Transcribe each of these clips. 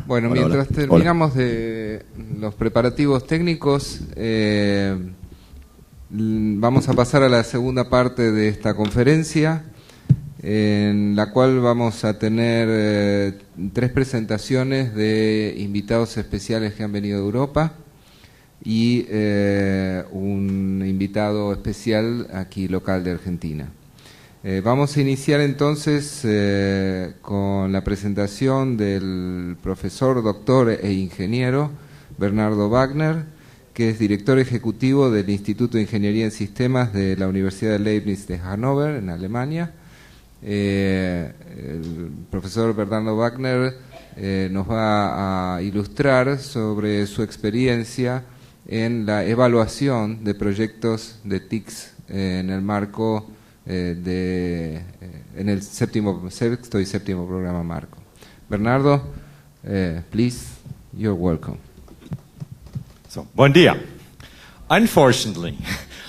Bueno, mientras terminamos de los preparativos técnicos, vamos a pasar a la segunda parte de esta conferencia, en la cual vamos a tener 3 presentaciones de invitados especiales que han venido de Europa y un invitado especial aquí local de Argentina. Vamos a iniciar entonces con la presentación del profesor, doctor e ingeniero Bernardo Wagner, que es director ejecutivo del Instituto de Ingeniería en Sistemas de la Universidad de Leibniz de Hannover, en Alemania. El profesor Bernardo Wagner nos va a ilustrar sobre su experiencia en la evaluación de proyectos de TICs en el marco en el sexto y séptimo programa marco. Bernardo, please, you're welcome. So, buen día. Unfortunately,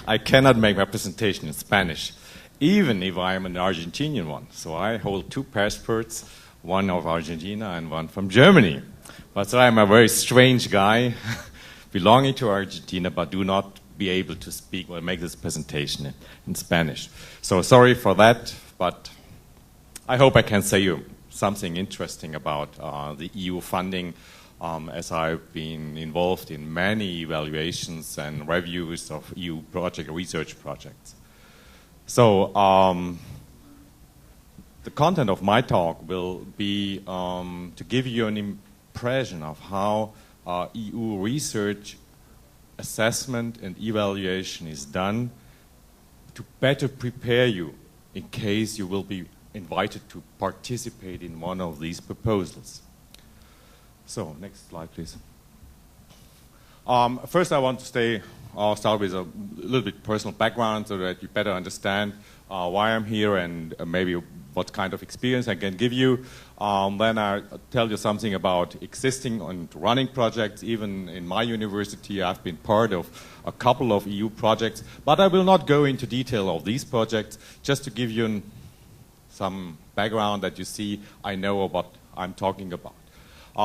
I cannot make my presentation in Spanish, even if I am an Argentinian one. So I hold 2 passports, one of Argentina and one from Germany. But so I'm a very strange guy, belonging to Argentina, but do not be able to speak or make this presentation in Spanish. So sorry for that, but I hope I can say you something interesting about the EU funding, as I've been involved in many evaluations and reviews of EU research projects. So the content of my talk will be to give you an impression of how EU research assessment and evaluation is done to better prepare you in case you will be invited to participate in one of these proposals. So, next slide, please. First, I want to start with a little bit personal background so that you better understand why I'm here and maybe what kind of experience I can give you. Then I'll tell you something about existing and running projects. Even in my university, I've been part of a couple of EU projects, but I will not go into detail of these projects, just to give you some background that you see I know what I'm talking about.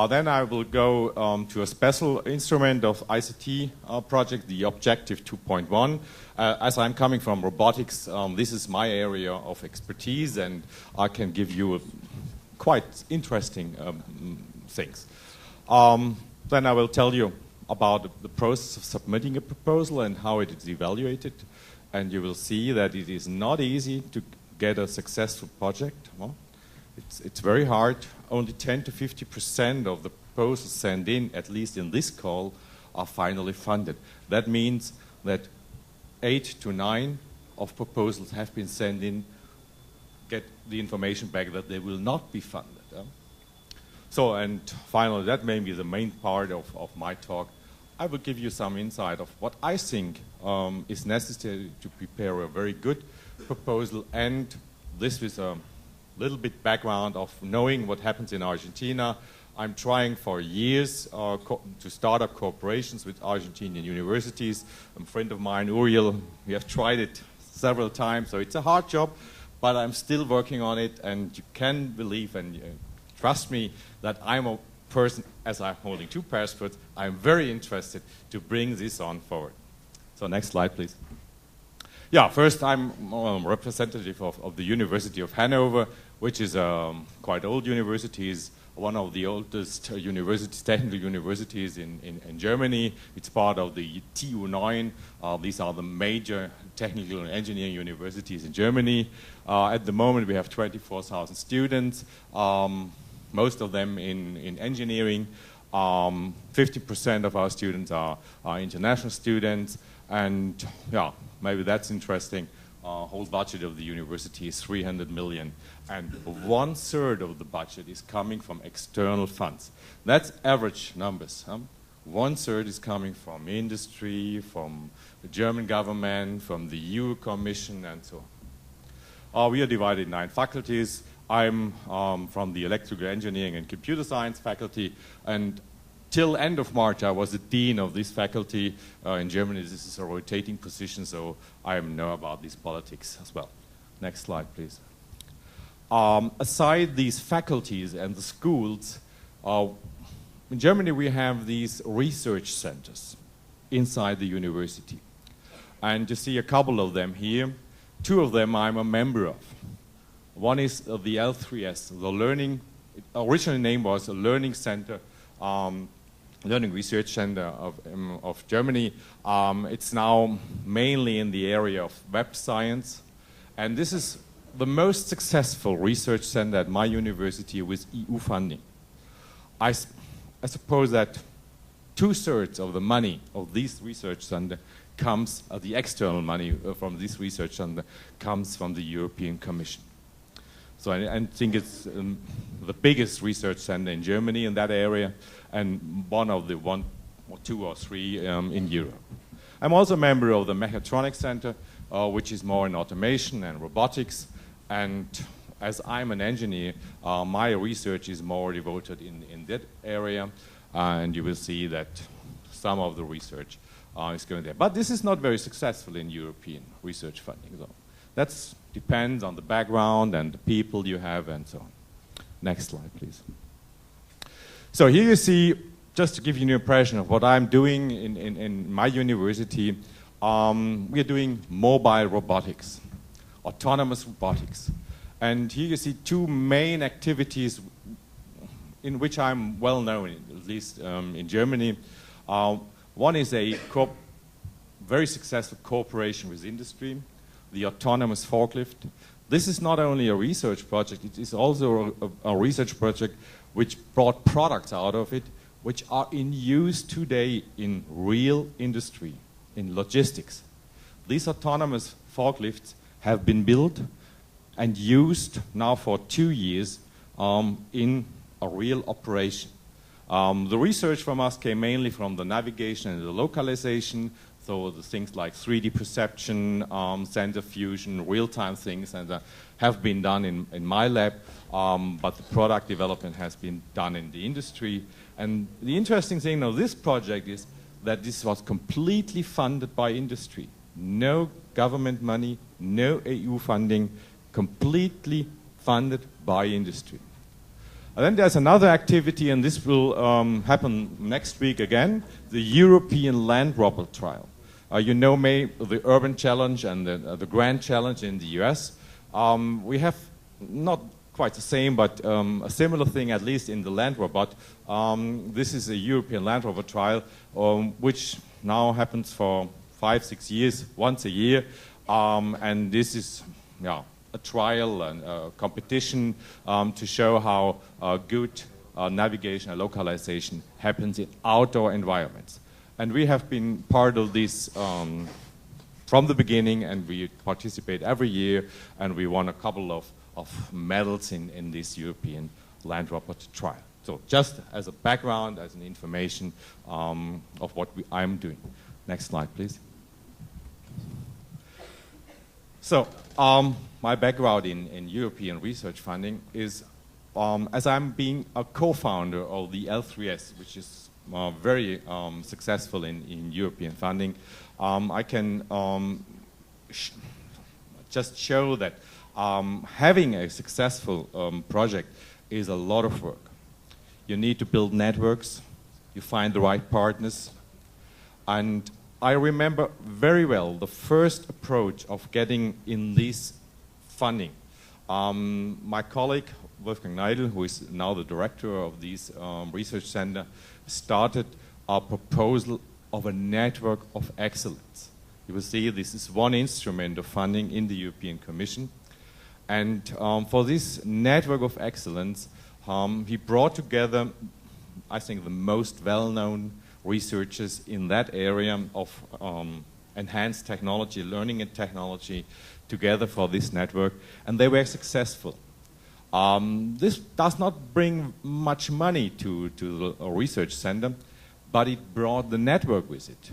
Then I will go to a special instrument of ICT project, the Objective 2.1. As I'm coming from robotics, this is my area of expertise, and I can give you quite interesting things. Then I will tell you about the process of submitting a proposal and how it is evaluated. And you will see that it is not easy to get a successful project. Well, it's very hard. Only 10 to 50% of the proposals sent in, at least in this call, are finally funded. That means that 8 to 9 of proposals have been sent in, get the information back that they will not be funded. So, and finally, that may be the main part of my talk. I will give you some insight of what I think is necessary to prepare a very good proposal, and this is a little bit background of knowing what happens in Argentina. I'm trying for years to start up cooperations with Argentinian universities. A friend of mine, Uriel, we have tried it several times, so it's a hard job, but I'm still working on it, and you can believe and trust me that I'm a person, as I'm holding 2 passports, I'm very interested to bring this on forward. So next slide, please. Yeah, first I'm representative of the University of Hanover, which is quite old university, is one of the oldest universities, technical universities in Germany. It's part of the TU9. These are the major technical and engineering universities in Germany. At the moment we have 24,000 students, most of them in engineering. 50% of our students are international students, and yeah, maybe that's interesting. Whole budget of the university is 300 million, and 1/3 of the budget is coming from external funds. That's average numbers. 1/3 is coming from industry, from the German government, from the EU Commission, and so on. We are divided in 9 faculties. I'm from the electrical engineering and computer science faculty, and till end of March, I was the dean of this faculty. In Germany, this is a rotating position, so I know about these politics as well. Next slide, please. Aside these faculties and the schools, in Germany we have these research centers inside the university. And you see a couple of them here. Two of them I'm a member of. One is the L3S, the Learning, original name was a Learning Center, Learning Research Center of Germany. It's now mainly in the area of web science. And this is the most successful research center at my university with EU funding. I suppose that 2/3 of the money of this research center comes, the external money from this research center comes from the European Commission. So I think it's the biggest research center in Germany in that area, and one of the one or two or three in Europe. I'm also a member of the Mechatronics Center, which is more in automation and robotics. And as I'm an engineer, my research is more devoted in that area. And you will see that some of the research is going there. But this is not very successful in European research funding. So that depends on the background and the people you have and so on. Next slide, please. So here you see, just to give you an impression of what I'm doing in my university, we are doing mobile robotics, autonomous robotics. And here you see two main activities in which I'm well known, at least in Germany. One is a very successful cooperation with industry, the autonomous forklift. This is not only a research project, it is also a research project which brought products out of it which are in use today in real industry, in logistics. These autonomous forklifts have been built and used now for 2 years in a real operation. The research from us came mainly from the navigation and the localization, so the things like 3D perception, sensor fusion, real-time things, and have been done in my lab, but the product development has been done in the industry. And the interesting thing of this project is that this was completely funded by industry. No government money, no EU funding, completely funded by industry. And then there's another activity, and this will happen next week again, the European Land Robber Trial. You know the Urban Challenge and the Grand Challenge in the US. We have not quite the same, but a similar thing, at least in the land robot. This is a European Land Robber Trial, which now happens for 5-6 years, once a year. And this is a trial and a competition to show how good navigation and localization happens in outdoor environments. And we have been part of this from the beginning, and we participate every year, and we won a couple of medals in this European Land Robot Trial. So just as a background, as an information of what I'm doing. Next slide, please. So my background in European research funding is, as I'm being a co-founder of the L3S, which is very successful in European funding, I can just show that having a successful project is a lot of work. You need to build networks, you find the right partners, and I remember very well the first approach of getting in this funding. My colleague, Wolfgang Neidl, who is now the director of this research center, started a proposal of a network of excellence. You will see this is one instrument of funding in the European Commission. And for this network of excellence, he brought together, I think, the most well-known researchers in that area of enhanced technology, learning and technology, together for this network, and they were successful. This does not bring much money to the research center, but it brought the network with it.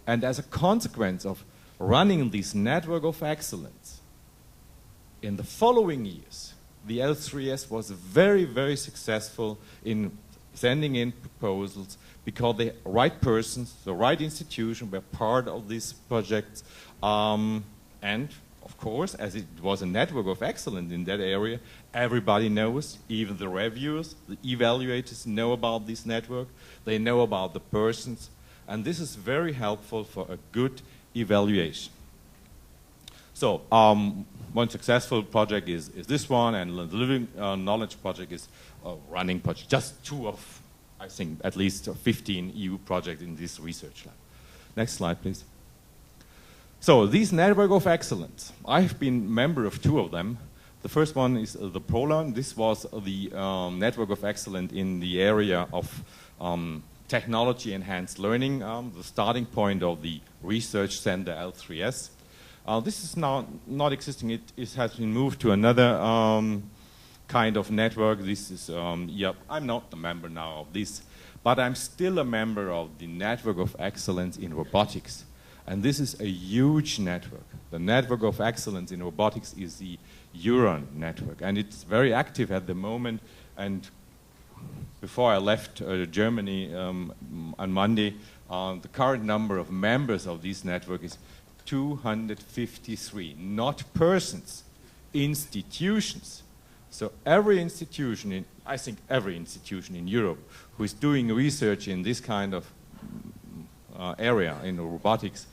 And as a consequence of running this network of excellence, in the following years, the L3S was very, very successful in sending in proposals because the right persons, the right institution were part of these projects. And, of course, as it was a network of excellence in that area, everybody knows, even the reviewers, the evaluators know about this network, they know about the persons, and this is very helpful for a good evaluation. So, one successful project is this one, and the Living Knowledge project is a running project, just 2 of, I think, at least 15 EU projects in this research lab. Next slide, please. So, these network of excellence, I've been member of 2 of them. The first one is the ProLearn. This was the network of excellence in the area of technology-enhanced learning, the starting point of the research center L3S. This is now not existing. It has been moved to another kind of network. This is, yeah, I'm not a member now of this, but I'm still a member of the network of excellence in robotics. And this is a huge network. The network of excellence in robotics is the Euron network, and it's very active at the moment. And before I left Germany on Monday, the current number of members of this network is 253, not persons, institutions. So every institution, I think every institution in Europe who is doing research in this kind of area in robotics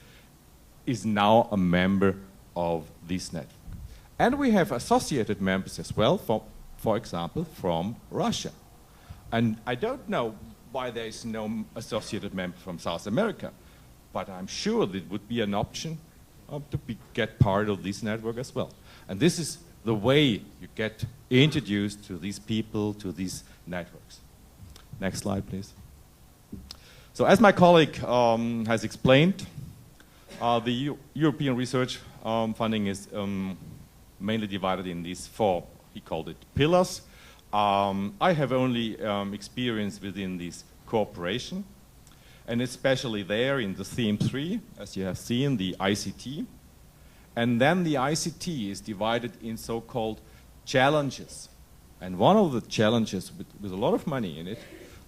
is now a member of this network. And we have associated members as well, for example, from Russia. And I don't know why there is no associated member from South America, but I'm sure that it would be an option to get part of this network as well. And this is the way you get introduced to these people, to these networks. Next slide, please. So as my colleague has explained, the European research funding is mainly divided in these 4, he called it pillars. I have only experience within this cooperation, and especially there in the theme 3, as you have seen, the ICT. And then the ICT is divided in so-called challenges. And one of the challenges with a lot of money in it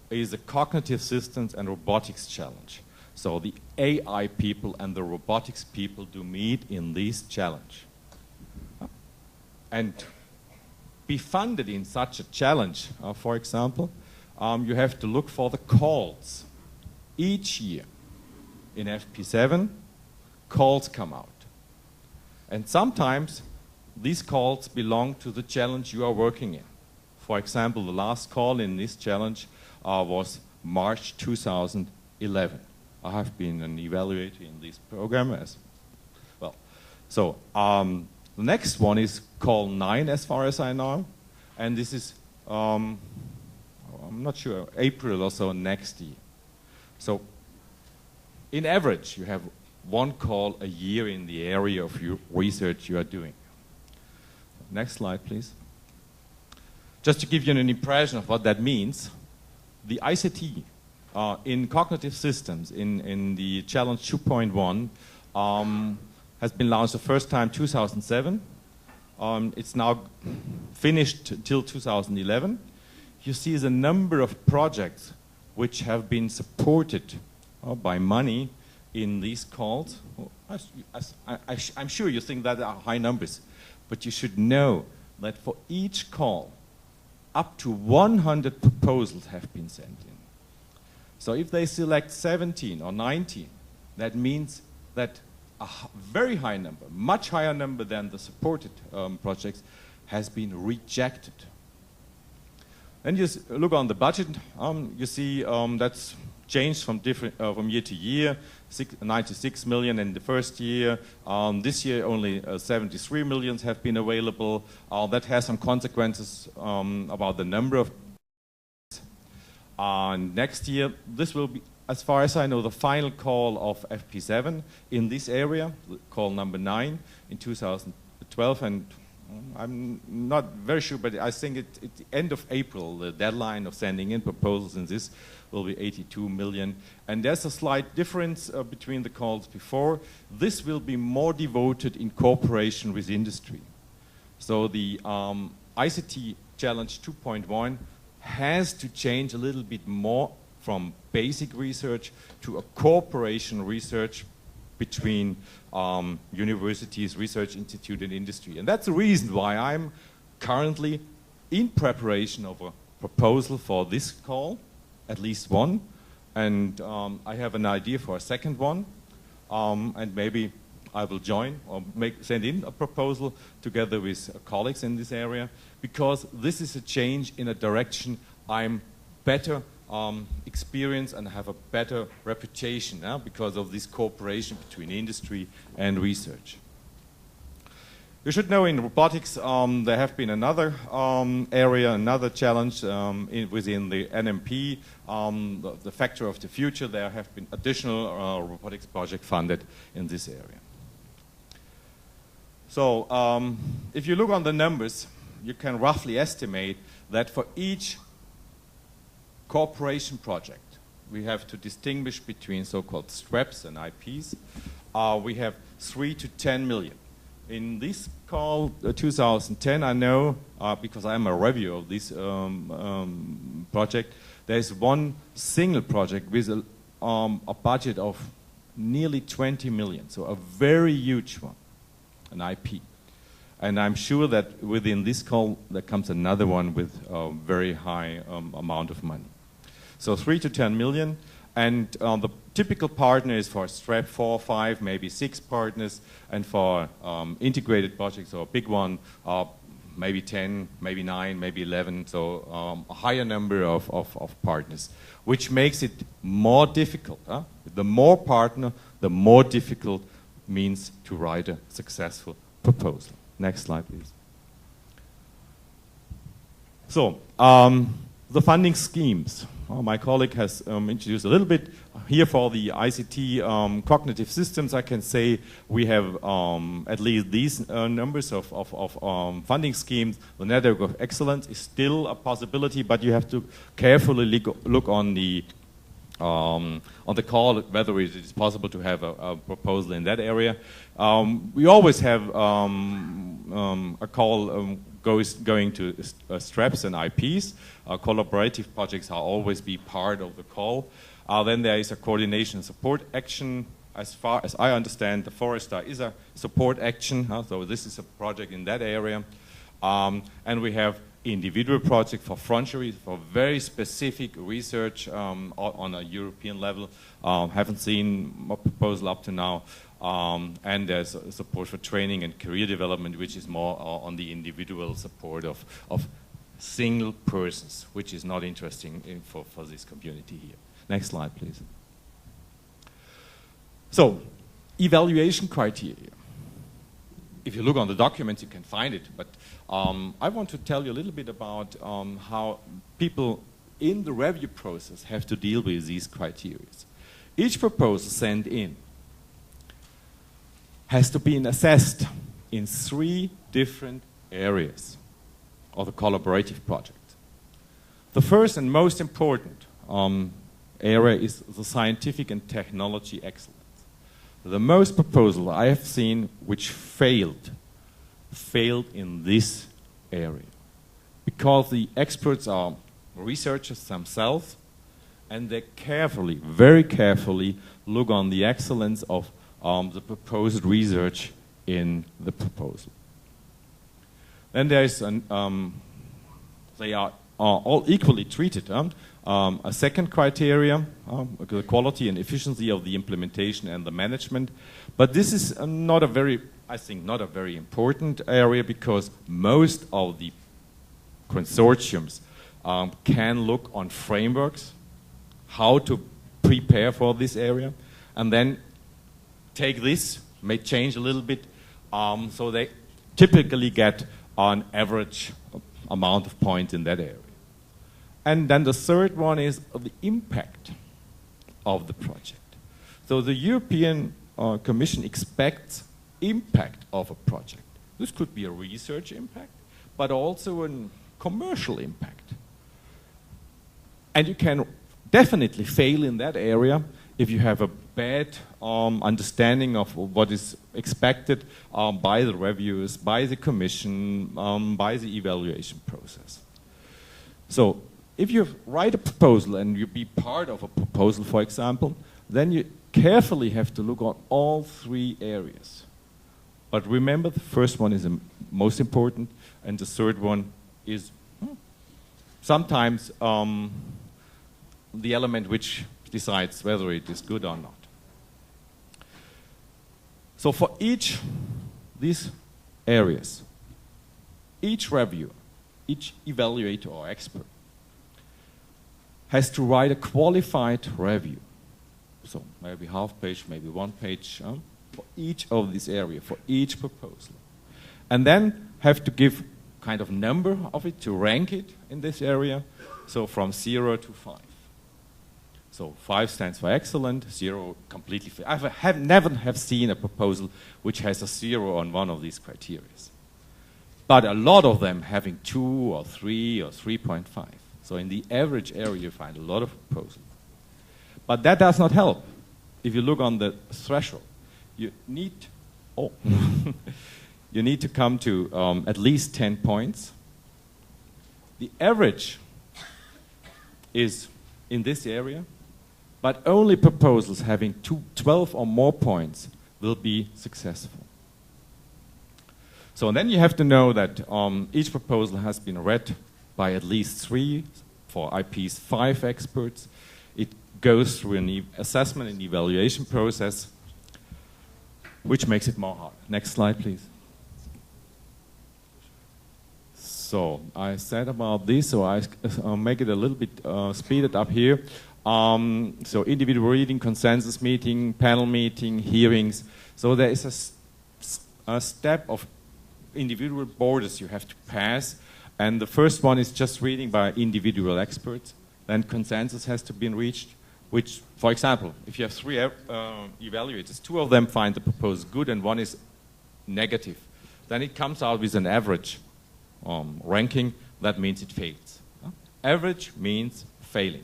is the cognitive systems and robotics challenge. So the AI people and the robotics people do meet in this challenge. And be funded in such a challenge, for example, you have to look for the calls. Each year in FP7, calls come out. And sometimes these calls belong to the challenge you are working in. For example, the last call in this challenge was March 2011. I have been an evaluator in this program as well. So the next one is call 9 as far as I know. And this is, I'm not sure, April or so next year. So, in average, you have 1 call a year in the area of your research you are doing. Next slide, please. Just to give you an impression of what that means, the ICT in cognitive systems in the challenge 2.1 has been launched the first time 2007. It's now finished till 2011. You see the number of projects which have been supported by money in these calls. I'm sure you think that are high numbers, but you should know that for each call, up to 100 proposals have been sent in. So if they select 17 or 19, that means that a very high number, much higher number than the supported projects, has been rejected. And you look on the budget, you see that's changed from year to year. 96 million in the first year. This year only 73 million have been available. That has some consequences about the number of. Next year, this will be, as far as I know, the final call of FP7 in this area, call number 9 in 2012, and I'm not very sure, but I think at the end of April, the deadline of sending in proposals in this will be 82 million. And there's a slight difference between the calls before. This will be more devoted in cooperation with industry. So the ICT Challenge 2.1 has to change a little bit more from basic research to a cooperation research between universities, research institute, and industry. And that's the reason why I'm currently in preparation of a proposal for this call, at least one, and I have an idea for a second one, and maybe I will join or send in a proposal together with colleagues in this area, because this is a change in a direction I'm better experienced and have a better reputation because of this cooperation between industry and research. You should know in robotics there have been another area, another challenge within the NMP, the factor of the future. There have been additional robotics projects funded in this area. So if you look on the numbers, you can roughly estimate that for each cooperation project, we have to distinguish between so-called STREPs and IPs. We have 3 to 10 million. In this call, 2010, I know, because I'm a reviewer of this project, there's one single project with a budget of nearly 20 million, so a very huge one, an IP. And I'm sure that within this call, there comes another one with a very high amount of money. So 3 to 10 million, and the typical partner is for STREP 4, 5, maybe 6 partners, and for integrated projects or a big one, maybe 10, maybe 9, maybe 11, so a higher number of partners, which makes it more difficult. The more partner, the more difficult means to write a successful proposal. Next slide, please. So, the funding schemes. My colleague has introduced a little bit. Here for the ICT cognitive systems, I can say we have at least these numbers of funding schemes. The network of excellence is still a possibility, but you have to carefully look on the call whether it is possible to have a proposal in that area. We always have a call going to STREPs and IPs. Collaborative projects are always be part of the call. Then there is a coordination support action. As far as I understand, the FORESTA is a support action, so this is a project in that area. And we have individual project for frontiers, for very specific research on a European level. Haven't seen a proposal up to now. And there's support for training and career development, which is more on the individual support of single persons, which is not interesting for this community here. Next slide, please. So, evaluation criteria. If you look on the documents, you can find it, but I want to tell you a little bit about how people in the review process have to deal with these criteria. Each proposal sent in has to be assessed in 3 different areas of the collaborative project. The first and most important area is the scientific and technology excellence. The most proposals I have seen which failed in this area because the experts are researchers themselves and they carefully, very carefully look on the excellence of the proposed research in the proposal. Then there is they are all equally treated. A second criteria, the quality and efficiency of the implementation and the management. But this is not a very, I think, not a very important area because most of the consortiums can look on frameworks, how to prepare for this area, and then take this, may change a little bit, so they typically get on average amount of points in that area. And then the third one is the impact of the project. So the European Commission expects impact of a project. This could be a research impact, but also a commercial impact. And you can definitely fail in that area if you have a bad understanding of what is expected by the reviewers, by the Commission, by the evaluation process. So if you write a proposal and you be part of a proposal, for example, then you carefully have to look on all three areas. But remember, the first one is the most important, and the third one is sometimes the element which decides whether it is good or not. So for each these areas, each reviewer, each evaluator or expert has to write a qualified review. So maybe half page, maybe 1 page for each of these areas, for each proposal. And then have to give kind of number of it to rank it in this area. So from 0 to 5. So 5 stands for excellent, 0 completely fail. I never have seen a proposal which has a 0 on one of these criteria. But a lot of them having 2 or 3 or 3.5. So in the average area you find a lot of proposals. But that does not help. If you look on the threshold, you need, you need to come to at least 10 points. The average is in this area, but only proposals having 12 or more points will be successful. So then you have to know that each proposal has been read by at least 3, for IPs 5 experts. It goes through an assessment and evaluation process, which makes it more hard. Next slide, please. So I said about this, so I'll make it a little bit speeded up here. So individual reading, consensus meeting, panel meeting, hearings. So there is a step of individual borders you have to pass. And the first one is just reading by individual experts. Then consensus has to be reached, which, for example, if you have 3 evaluators, 2 of them find the proposal good and 1 is negative. Then it comes out with an average ranking. That means it fails. Average means failing.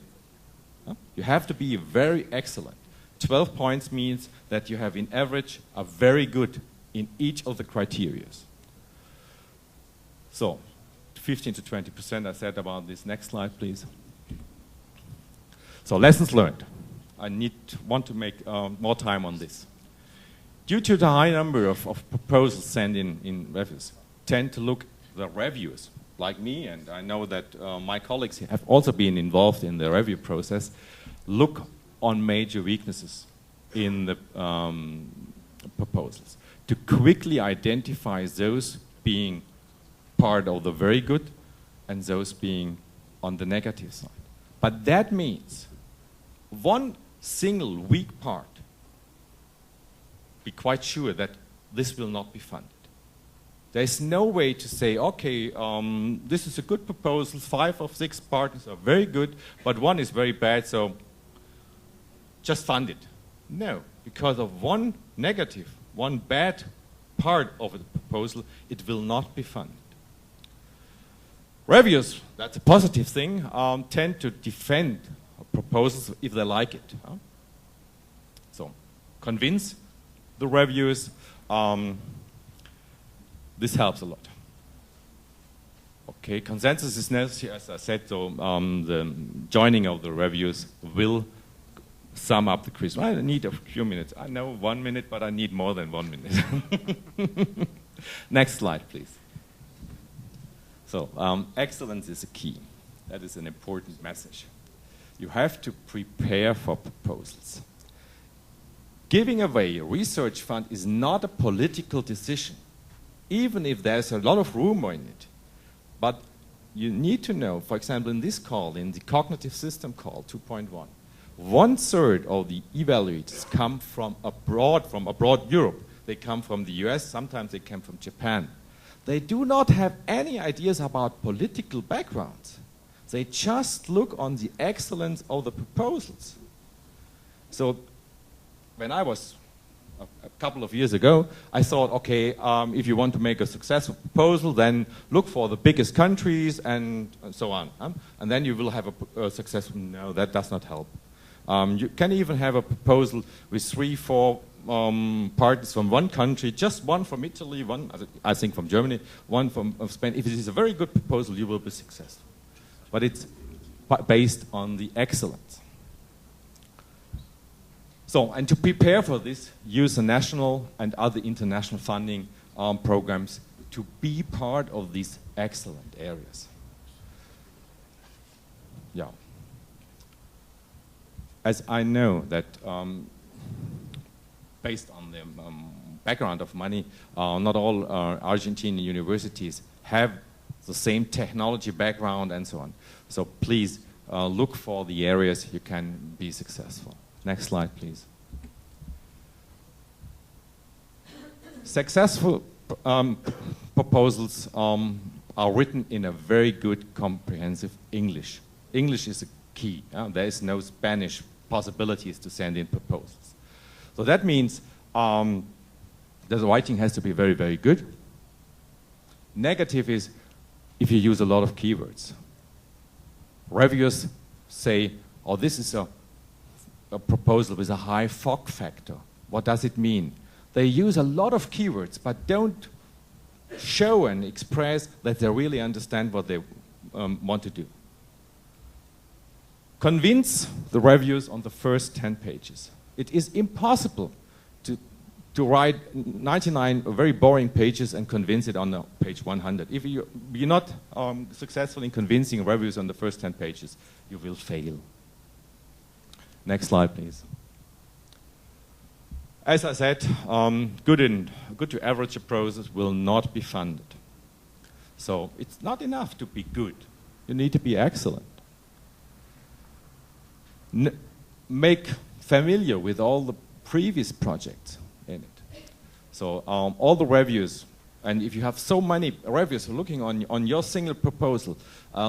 You have to be very excellent. 12 points means that you have in average a very good in each of the criteria. So 15 to 20% I said about this. Next slide, please. So lessons learned. I want to make more time on this. Due to the high number of proposals sent in reviews, tend to look the reviewers, like me, and I know that my colleagues have also been involved in the review process, look on major weaknesses in the proposals to quickly identify those being part of the very good and those being on the negative side. But that means one single weak part, be quite sure that this will not be funded. There is no way to say, okay, this is a good proposal, 5 of 6 partners are very good, but 1 is very bad, so just fund it. No, because of 1 negative, 1 bad part of the proposal, it will not be funded. Reviewers, that's a positive thing, tend to defend proposals if they like it. So, convince the reviewers. This helps a lot. Okay, consensus is necessary, as I said, so the joining of the reviewers will sum up the quiz. I need a few minutes. I know 1 minute, but I need more than 1 minute. Next slide, please. So, excellence is a key. That is an important message. You have to prepare for proposals. Giving away a research fund is not a political decision, even if there's a lot of rumor in it. But you need to know, for example, in this call, in the cognitive system call 2.1, 1/3 of the evaluators come from abroad Europe. They come from the US, sometimes they come from Japan. They do not have any ideas about political backgrounds. They just look on the excellence of the proposals. So when I was a couple of years ago, I thought, okay, if you want to make a successful proposal, then look for the biggest countries and so on. And then you will have a successful. No, that does not help. You can even have a proposal with 3, 4 partners from one country, just 1 from Italy, 1, I think, from Germany, 1 from Spain. If it is a very good proposal, you will be successful. But it's based on the excellence. So, and to prepare for this, use the national and other international funding programs to be part of these excellent areas. Yeah. As I know that based on the background of money, not all Argentinian universities have the same technology background and so on. So please look for the areas you can be successful. Next slide, please. Successful proposals are written in a very good, comprehensive English. English is a key. There is no Spanish possibilities to send in proposals. So that means the writing has to be very, very good. Negative is if you use a lot of keywords. Reviewers say, oh, this is a proposal with a high fog factor. What does it mean? They use a lot of keywords, but don't show and express that they really understand what they want to do. Convince the reviewers on the first 10 pages. It is impossible to write 99 very boring pages and convince it on page 100. If you're not successful in convincing reviewers on the first 10 pages, you will fail. Next slide, please. As I said, good to average approaches will not be funded. So it's not enough to be good. You need to be excellent. Make familiar with all the previous projects in it. So all the reviews, and if you have so many reviews looking on your single proposal,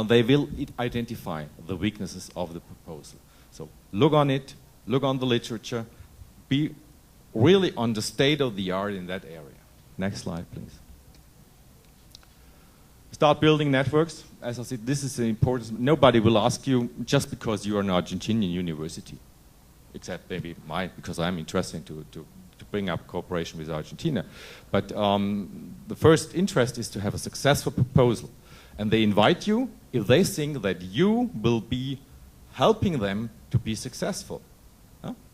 they will identify the weaknesses of the proposal. So look on it, look on the literature, be really on the state of the art in that area. Next slide, please. Start building networks. As I said, this is important. Nobody will ask you just because you are an Argentinian university, except maybe mine, because I'm interested to bring up cooperation with Argentina. But the first interest is to have a successful proposal. And they invite you if they think that you will be helping them to be successful.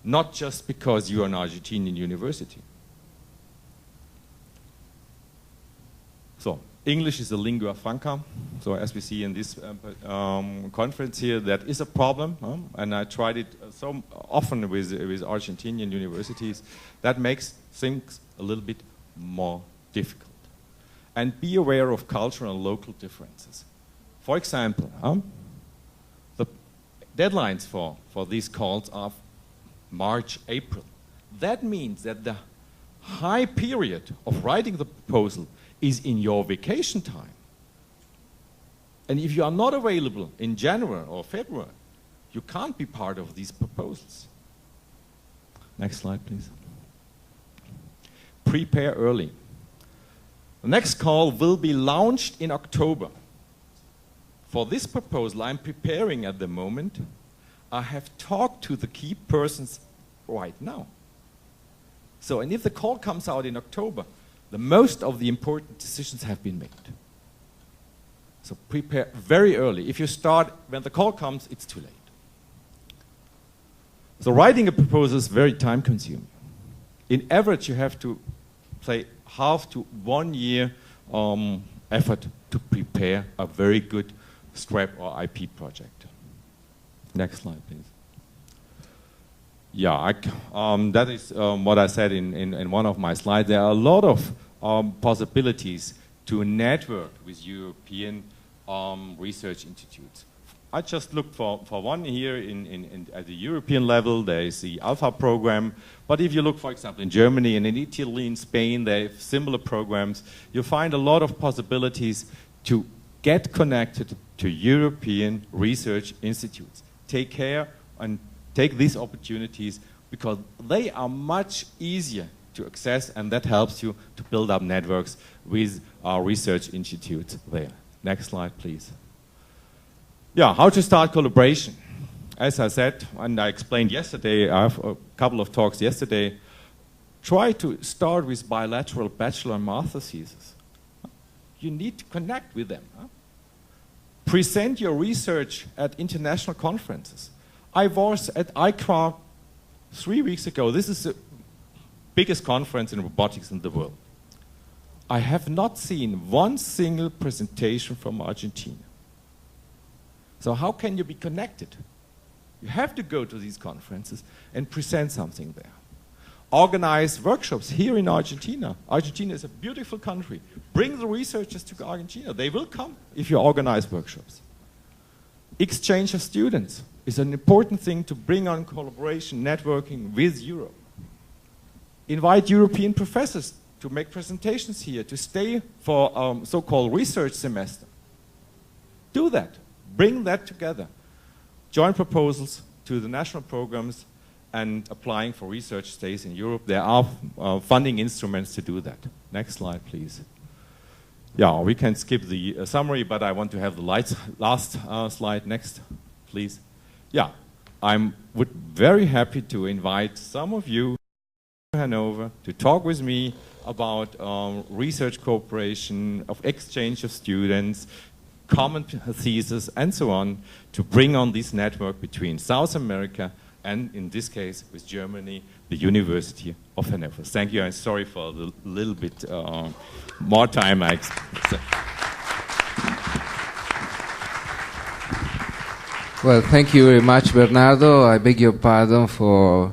Not just because you are an Argentinian university. So, English is a lingua franca. So as we see in this conference here, that is a problem. And I tried it so often with Argentinian universities. That makes things a little bit more difficult. And be aware of cultural and local differences. For example, the deadlines for these calls are March, April. That means that the high period of writing the proposal is in your vacation time. And if you are not available in January or February, you can't be part of these proposals. Next slide, please. Prepare early. The next call will be launched in October. For this proposal I'm preparing at the moment, I have talked to the key persons right now. So, and if the call comes out in October, the most of the important decisions have been made. So prepare very early. If you start when the call comes, it's too late. So writing a proposal is very time consuming. In average, you have to say half to 1 year effort to prepare a very good scrap or IP project. Next slide, please. Yeah, that is what I said in one of my slides. There are a lot of possibilities to network with European research institutes. I just looked for one here at the European level. There is the Alpha program. But if you look, for example, in Germany and in Italy, in Spain, they have similar programs. You find a lot of possibilities to get connected to European research institutes. Take care and take these opportunities because they are much easier to access, and that helps you to build up networks with our research institutes there. Next slide, please. Yeah, how to start collaboration. As I said, and I explained yesterday, I have a couple of talks yesterday, try to start with bilateral bachelor and master theses. You need to connect with them. Present your research at international conferences. I was at ICRA 3 weeks ago, this is the biggest conference in robotics in the world. I have not seen one single presentation from Argentina. So how can you be connected? You have to go to these conferences and present something there. Organize workshops here in Argentina. Argentina is a beautiful country. Bring the researchers to Argentina. They will come if you organize workshops. Exchange of students is an important thing to bring on collaboration, networking with Europe. Invite European professors to make presentations here, to stay for so-called research semester. Do that. Bring that together. Joint proposals to the national programs and applying for research stays in Europe. There are funding instruments to do that. Next slide, please. Yeah, we can skip the summary, but I want to have the last slide. Next, please. Yeah, I would very happy to invite some of you to Hanover to talk with me about research cooperation, of exchange of students, common thesis, and so on, to bring on this network between South America and, in this case, with Germany, the University of Hanover. Thank you, and sorry for the little bit more time I expected. Well, thank you very much, Bernardo. I beg your pardon for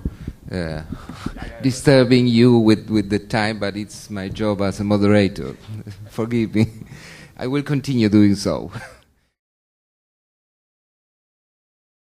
disturbing you with the time, but it's my job as a moderator. Forgive me. I will continue doing so.